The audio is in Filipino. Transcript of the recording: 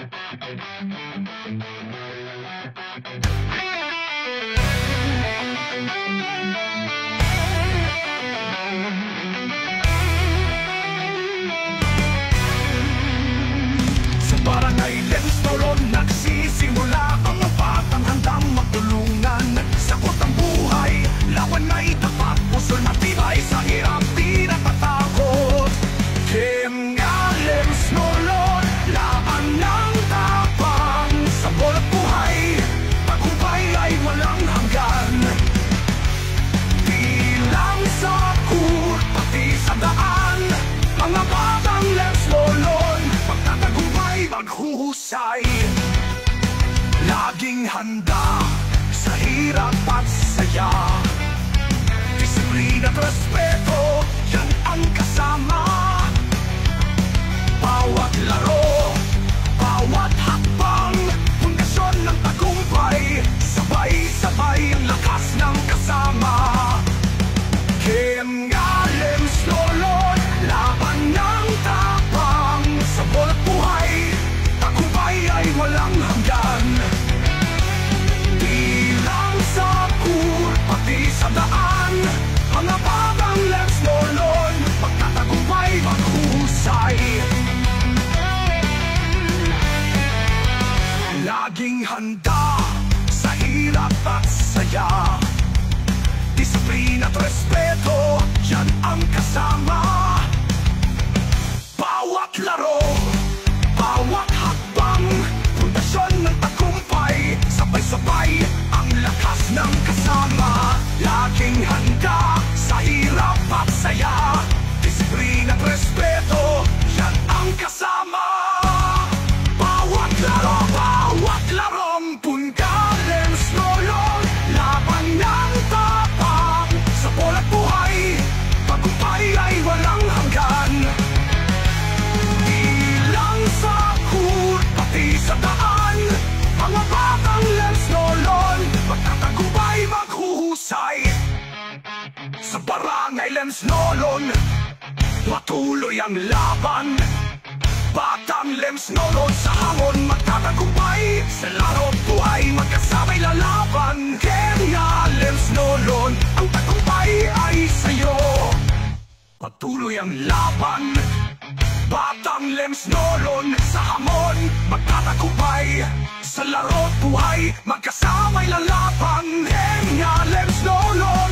Sa barangay Lems Noron nagsisimula ang mga batang handang magtulungan. Sakot ang buhay, lawan na itapat, puso'y matibay sa hirap di natatakot. Kaya Lems Noron, laban ng tapang, sa bolat buhay, tagumpay ay walang hanggan. Di lang sa kur, pati sa daan, mga batang Lems Noron, pagtatagumpay, maghuhusay. Laging handa sa hirap at saya, disiplina at respeto, yan ang kasama. Bawat laro, bawat hakbang, pundasyon ng tagumpay, sabay-sabay ang lakas ng kasama. Kaya Lems Noron, laban ng tapang, sa bolat buhay, tagumpay ay walang hanggan. Di lang sa kur, pati sa daan, mga batang Lems Noron, magtatagumpay, maghuhusay. Laging handa sa hirap at saya, disiplina at respeto, yan ang kasama. Bawat laro, bawat hakbang, pundasyon ng tagumpay, sabay-sabay ang lakas ng kasama. Laging handa sa hirap at saya, disiplina at respeto, yan ang kasama. Bawat laro, bawat larong punta Lems Noron, laban ng tapang, sa bolat buhay, tagumpay ay walang hanggan. Di lang sa kur, pati sa daan, mga batang Lems Noron, magtatagumpay, maghuhusay. Sa barangay Lems Noron, patuloy ang laban. Batang Lems Noron sa hamon magtatagumpay, sa laro't buhay magkasamay lalaban. Kaya Lems Noron, ang tagumpay ay sa'yo. Patuloy ang laban. Batang Lems Noron sa hamon magtatagumpay, sa laro't buhay magkasamay lalaban. Kaya Lems Noron.